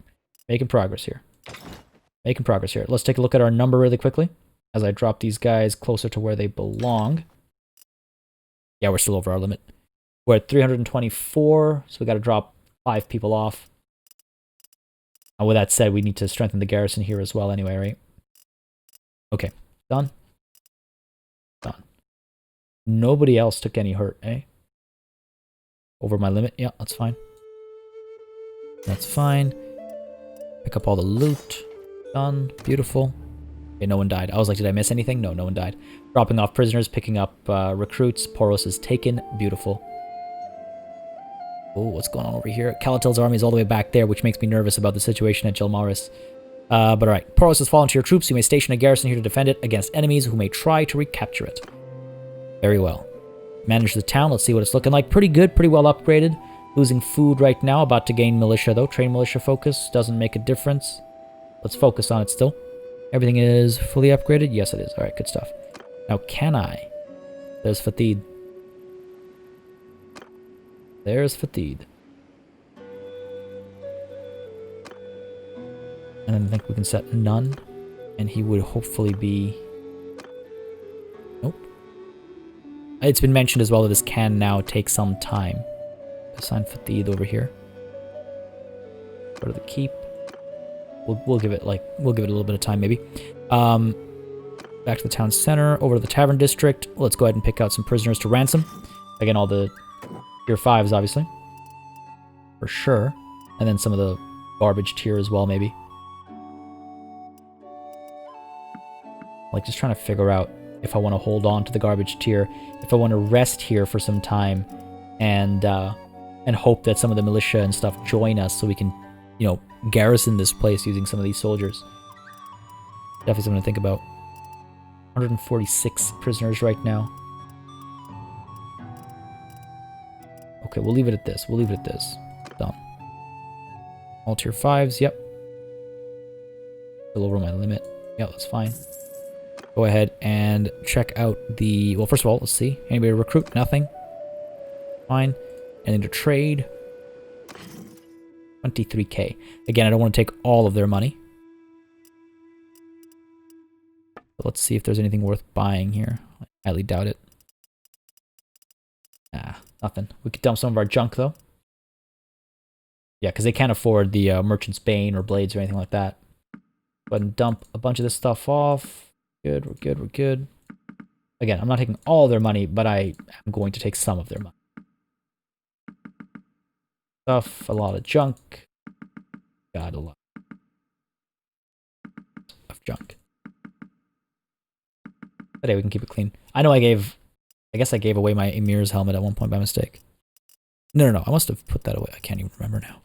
Making progress here. Making progress here. Let's take a look at our number really quickly as I drop these guys closer to where they belong. Yeah, we're still over our limit. We're at 324, so we got to drop 5 people off. And with that said, we need to strengthen the garrison here as well anyway, right? Okay, done. Done. Nobody else took any hurt, eh? Over my limit? Yeah, that's fine. That's fine. Pick up all the loot. Done. Beautiful. Okay, no one died. I was like, did I miss anything? No, no one died. Dropping off prisoners, picking up recruits. Poros is taken. Beautiful. Oh, what's going on over here? Calatil's army is all the way back there, which makes me nervous about the situation at Jelmaris. But alright, Poros has fallen to your troops. You may station a garrison here to defend it against enemies who may try to recapture it. Very well. Manage the town. Let's see what it's looking like. Pretty good, pretty well upgraded. Losing food right now. About to gain militia, though. Train militia focus. Doesn't make a difference. Let's focus on it still. Everything is fully upgraded? Yes, it is. Alright, good stuff. Now, can I? There's Fatid. There's Fatid. And then I think we can set none. And he would hopefully be... Nope. It's been mentioned as well that this can now take some time. Assign Fatid over here. Go to the keep. We'll give it a little bit of time maybe. Back to the town center, over to the tavern district. Let's go ahead and pick out some prisoners to ransom. Again, all the tier 5s, obviously. For sure. And then some of the garbage tier as well, maybe. Like, just trying to figure out if I want to hold on to the garbage tier, if I want to rest here for some time, and hope that some of the militia and stuff join us so we can, you know, garrison this place using some of these soldiers. Definitely something to think about. 146 prisoners right now. Okay, we'll leave it at this. We'll leave it at this. Done. All tier 5s, yep. Still over my limit. Yeah, that's fine. Go ahead and check out the... Well, first of all, let's see. Anybody to recruit? Nothing. Fine. Anything to trade? 23k. Again, I don't want to take all of their money. But let's see if there's anything worth buying here. I highly doubt it. Nah, nothing. We could dump some of our junk, though. Yeah, because they can't afford the Merchant's Bane or Blades or anything like that. Go ahead and dump a bunch of this stuff off. Good, we're good, we're good. Again, I'm not taking all their money, but I am going to take some of their money. Stuff, a lot of junk. Got a lot of junk. But hey, we can keep it clean. I know I guess I gave away my Emir's helmet at one point by mistake. No, I must have put that away. I can't even remember now.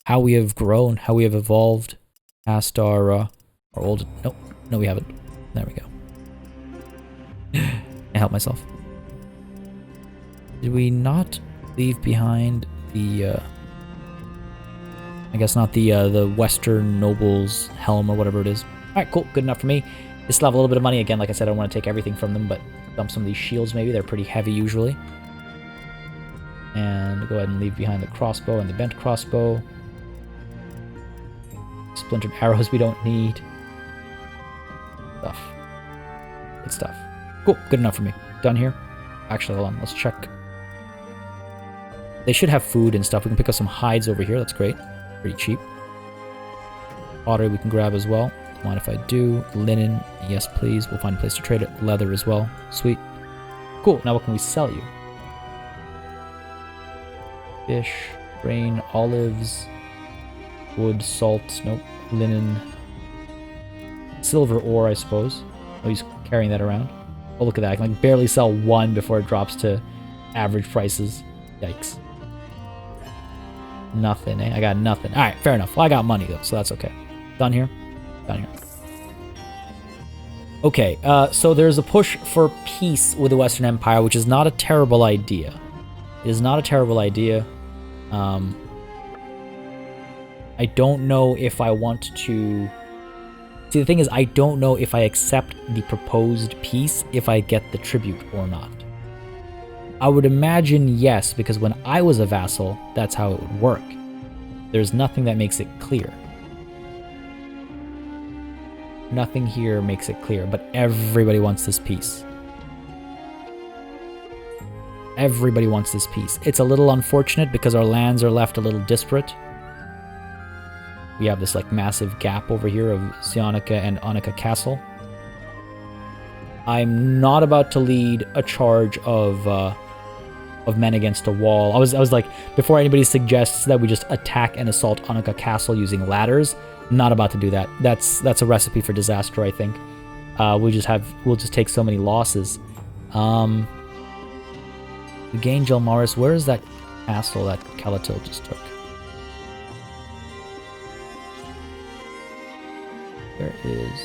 How we have grown, how we have evolved past our old... Nope, no we haven't. There we go. I helped myself. Did we not leave behind the... I guess not the Western Noble's helm or whatever it is. Alright, cool. Good enough for me. They still have a little bit of money. Again, like I said, I don't want to take everything from them, but dump some of these shields maybe. They're pretty heavy usually. And go ahead and leave behind the crossbow and the bent crossbow. Splintered arrows we don't need. Stuff. Good stuff. Cool. Good enough for me. Done here. Actually, hold on. Let's check. They should have food and stuff. We can pick up some hides over here. That's great. Pretty cheap. Pottery we can grab as well. Don't mind if I do. Linen. Yes, please. We'll find a place to trade it. Leather as well. Sweet. Cool. Now what can we sell you? Fish. Grain. Olives. Wood. Salt. Nope. Linen. Silver ore, I suppose. Oh, he's carrying that around. Oh, look at that. I can like barely sell one before it drops to average prices. Yikes. Nothing, eh? I got nothing. Alright, fair enough. Well, I got money, though, so that's okay. Done here? Done here. Okay, so there's a push for peace with the Western Empire, which is not a terrible idea. It is not a terrible idea. I don't know if I want to... See, the thing is, I don't know if I accept the proposed peace if I get the tribute or not. I would imagine yes, because when I was a vassal, that's how it would work. There's nothing that makes it clear. Nothing here makes it clear, but everybody wants this peace. Everybody wants this peace. It's a little unfortunate because our lands are left a little disparate. We have this like massive gap over here of Sionica and Onica Castle. I'm not about to lead a charge of men against a wall. I was like, before anybody suggests that we just attack and assault Onica Castle using ladders, not about to do that. That's a recipe for disaster, I think. We'll just take so many losses. We gain Jelmaris. Where is that castle that Calatil just took. There is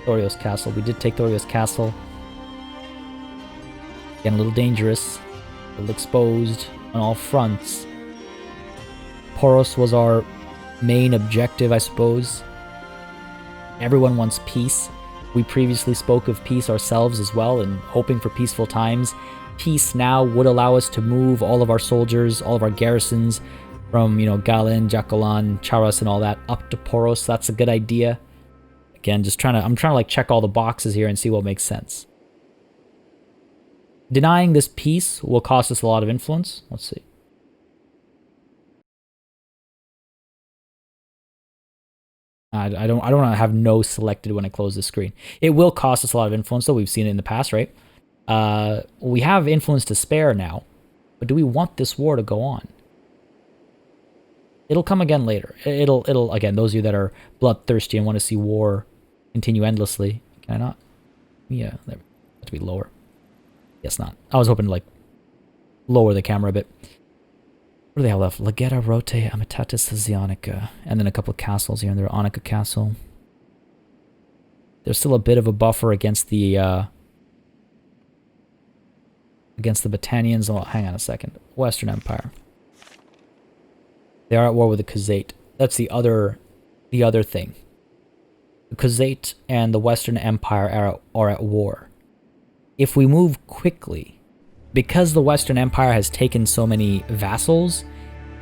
Thorios Castle. We did take Thorios Castle. Getting a little dangerous. A little exposed on all fronts. Poros was our main objective, I suppose. Everyone wants peace. We previously spoke of peace ourselves as well, and hoping for peaceful times. Peace now would allow us to move all of our soldiers, all of our garrisons from, you know, Galen, Jacolan, Charas and all that up to Poros. That's a good idea. Again, I'm trying to like check all the boxes here and see what makes sense. Denying this peace will cost us a lot of influence. Let's see. I don't want to have no selected when I close the screen. It will cost us a lot of influence, though. We've seen it in the past, right? We have influence to spare now, but do we want this war to go on? It'll come again later. It'll again, those of you that are bloodthirsty and want to see war continue endlessly. Can I not? Yeah, there. Have to be lower. Guess not. I was hoping to like lower the camera a bit. What do they have left? Legeta, Rote, Amitatis, Zionica, and then a couple of castles here and there. Onica Castle. There's still a bit of a buffer against the Battanians. Oh, hang on a second. Western Empire. They are at war with the Khazate. That's the other thing. The Khazate and the Western Empire are at war. If we move quickly, because the Western Empire has taken so many vassals,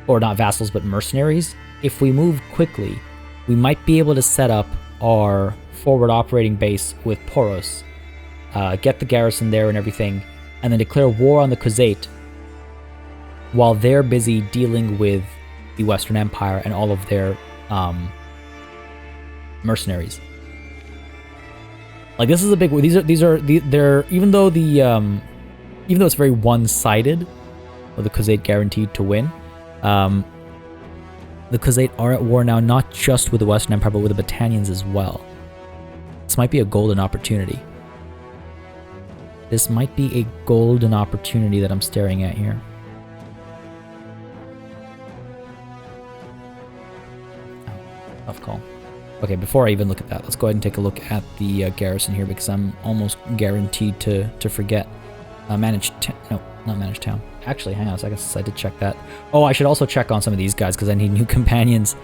or not vassals, but mercenaries, if we move quickly, we might be able to set up our forward operating base with Poros, get the garrison there and everything, and then declare war on the Khazate while they're busy dealing with the Western Empire and all of their mercenaries. Like, this is a big... They're even though it's very one-sided, or the Khazate guaranteed to win, the Khazate are at war now, not just with the Western Empire, but with the Battanians as well. This might be a golden opportunity. This might be a golden opportunity that I'm staring at here. Oh, tough call. Okay, before I even look at that, let's go ahead and take a look at the garrison here, because I'm almost guaranteed to forget. No, not manage town. Actually, hang on a second, since I did check that. Oh, I should also check on some of these guys, because I need new companions.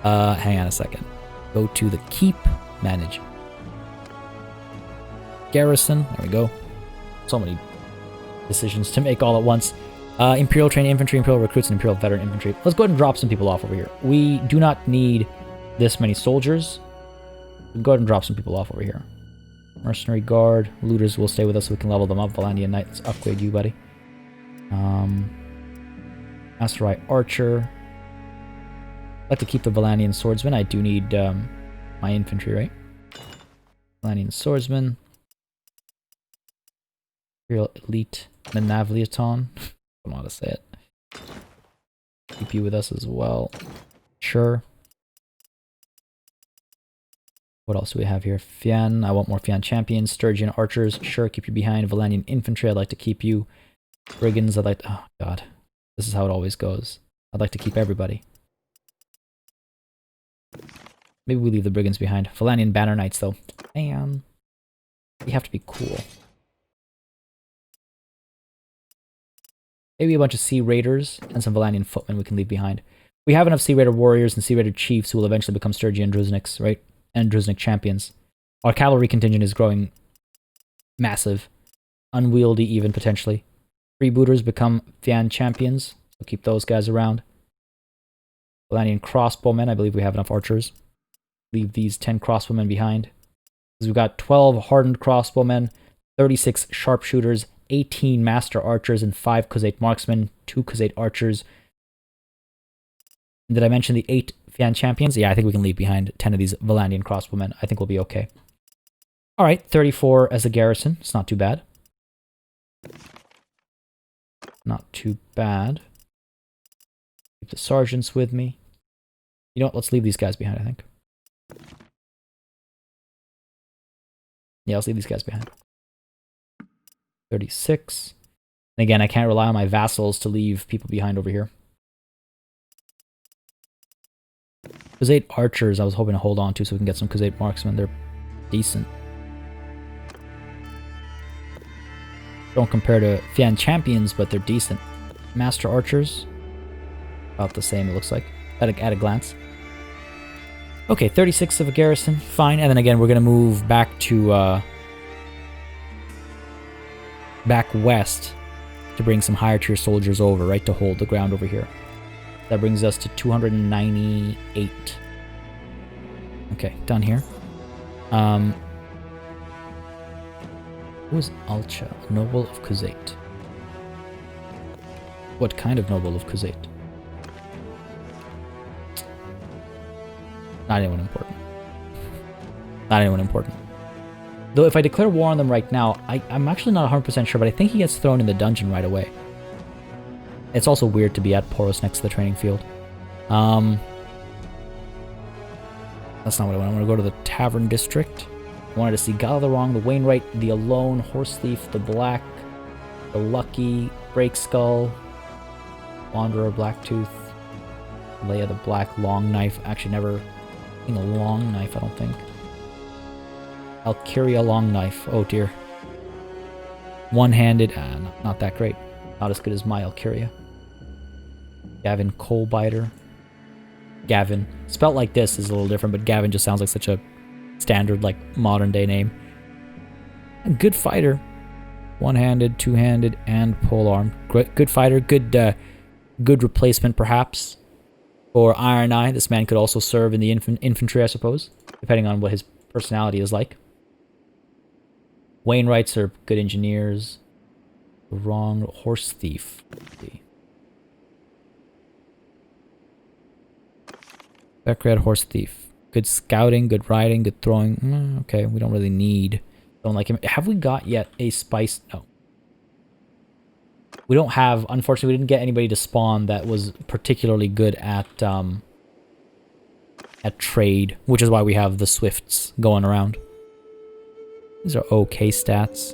Hang on a second. Go to the keep, manage. Garrison, there we go. So many decisions to make all at once. Imperial trained infantry, Imperial recruits, and Imperial veteran infantry. Let's go ahead and drop some people off over here. We do not need this many soldiers. We'll go ahead and drop some people off over here. Mercenary guard, looters will stay with us so we can level them up. Valandian knight, let's upgrade you, buddy. Aserai archer. I'd like to keep the Valandian swordsman. I do need my infantry, right? Valandian swordsman. Imperial elite Menavliaton. I don't know how to say it. Keep you with us as well. Sure. What else do we have here? Fian. I want more Fian champions. Sturgeon archers. Sure, keep you behind. Valandian infantry. I'd like to keep you. Brigands. I'd like to... Oh, God. This is how it always goes. I'd like to keep everybody. Maybe we leave the brigands behind. Valandian banner knights, though. Man. You have to be cool. Maybe a bunch of Sea Raiders and some Valandian footmen we can leave behind. We have enough Sea Raider warriors and Sea Raider chiefs who will eventually become Sturgian Druzniks, right? And Druznik champions. Our cavalry contingent is growing massive. Unwieldy even, potentially. Freebooters become Fian champions, so keep those guys around. Valandian crossbowmen, I believe we have enough archers. Leave these 10 crossbowmen behind. Because we've got 12 hardened crossbowmen, 36 sharpshooters, 18 master archers, and 5 Khazate marksmen, 2 Khazate archers. Did I mention the 8 Fian champions? Yeah, I think we can leave behind 10 of these Valandian crossbowmen. I think we'll be okay. Alright, 34 as a garrison. It's not too bad. Not too bad. Keep the sergeants with me. You know what? Let's leave these guys behind, I think. Yeah, let's leave these guys behind. 36. And again, I can't rely on my vassals to leave people behind over here. Khuzait archers I was hoping to hold on to so we can get some Khuzait marksmen. They're decent. Don't compare to Fian champions, but they're decent. Master archers, about the same it looks like, at a glance. Okay, 36 of a garrison, fine. And then again, we're going to move back to, back west to bring some higher tier soldiers over, right, to hold the ground over here. That brings us to 298. Okay, done here. Who is Alcha? Noble of Khuzait. What kind of noble of Khuzait? Not anyone important. Not anyone important. Though if I declare war on them right now, I'm actually not 100% sure, but I think he gets thrown in the dungeon right away. It's also weird to be at Poros next to the training field. That's not what I want. I want to go to the Tavern District. I wanted to see Galatharong, the Wainwright, the Alone, Horse Thief, the Black, the Lucky, Break Skull, Wanderer, Blacktooth, Leia the Black, Long Knife. Actually, never seen a Long Knife, I don't think. Alkyria Long Knife. Oh dear. One-handed. Not that great. Not as good as my Alkyria. Gavin Coalbiter. Gavin. Spelt like this is a little different, but Gavin just sounds like such a standard, like, modern-day name. And good fighter. One-handed, two-handed, and polearm. Good fighter. Good replacement, perhaps, for Iron Eye. This man could also serve in the infantry, I suppose, depending on what his personality is like. Wainwrights are good engineers. Wrong Horse Thief. Beckred Horse Thief. Good scouting, good riding, good throwing. Okay, we don't really need. Don't like him. Have we got yet a spice? No. We don't have. Unfortunately, we didn't get anybody to spawn that was particularly good at trade, which is why we have the Swifts going around. These are okay stats.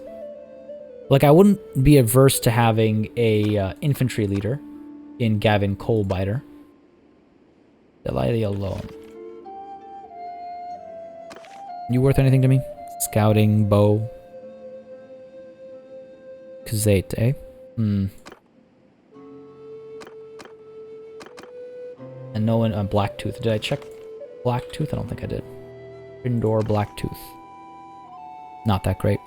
Like, I wouldn't be averse to having a infantry leader in Gavin Coalbiter. Delilah alone. You worth anything to me? Scouting, bow. Khuzait, eh? And no one on Blacktooth. Did I check Blacktooth? I don't think I did. Indoor Blacktooth. Not that great.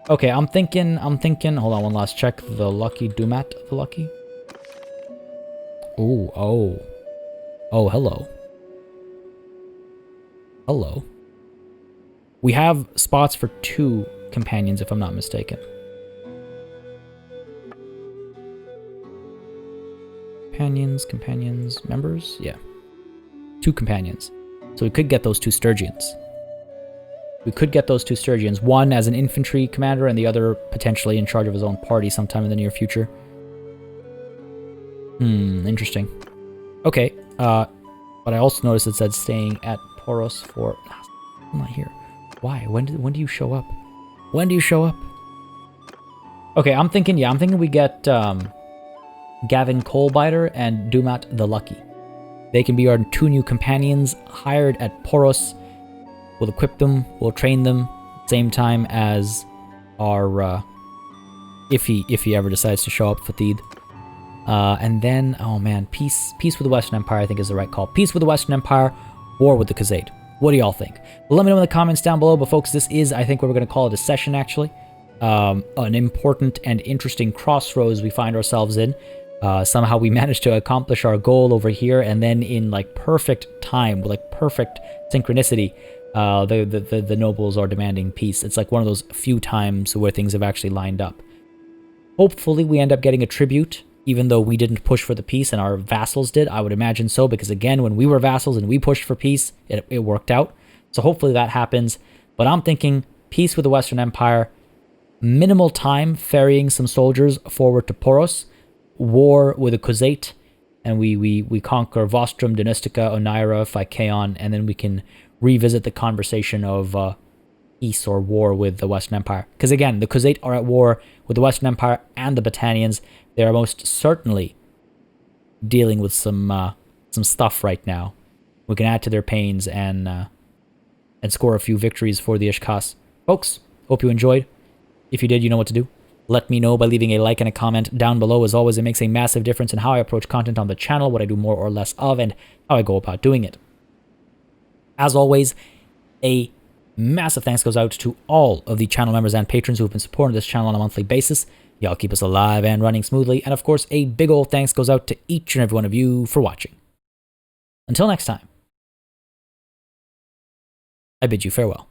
Okay, I'm thinking, hold on, one last check. The Lucky Dumat, the Lucky. Ooh, oh. Oh, hello. Hello. We have spots for 2 companions, if I'm not mistaken. Companions, members? Yeah. 2 companions. So we could get those 2 Sturgians. One as an infantry commander and the other potentially in charge of his own party sometime in the near future. Interesting. Okay, but I also noticed it said staying at Poros for... I'm not here. Why? When do you show up? When do you show up? Okay, I'm thinking we get Gavin Coalbiter and Dumat the Lucky. They can be our 2 new companions hired at Poros. We'll equip them, we'll train them, same time as our, if he ever decides to show up for Theed. And then, oh man, peace with the Western Empire I think is the right call. Peace with the Western Empire, war with the Khuzait. What do y'all think? Well, let me know in the comments down below, but folks, this is, I think, what we're going to call it a session, actually. An important and interesting crossroads we find ourselves in. Somehow we managed to accomplish our goal over here, and then in, like, perfect time, like, perfect synchronicity, the nobles are demanding peace. It's like one of those few times where things have actually lined up. Hopefully we end up getting a tribute, even though we didn't push for the peace and our vassals did. I would imagine so, because again, when we were vassals and we pushed for peace, it worked out. So hopefully that happens. But I'm thinking peace with the Western Empire, minimal time ferrying some soldiers forward to Poros, war with the Khuzait, and we conquer Vostrum, Dynastica, Oneira, Phykeon, and then we can revisit the conversation of peace or war with the Western Empire. Because again, the Khuzait are at war with the Western Empire and the Battanians. They are most certainly dealing with some stuff right now. We can add to their pains and score a few victories for the Ishkas. Folks, hope you enjoyed. If you did, you know what to do. Let me know by leaving a like and a comment down below. As always, it makes a massive difference in how I approach content on the channel, what I do more or less of, and how I go about doing it. As always, a massive thanks goes out to all of the channel members and patrons who have been supporting this channel on a monthly basis. Y'all keep us alive and running smoothly. And of course, a big old thanks goes out to each and every one of you for watching. Until next time, I bid you farewell.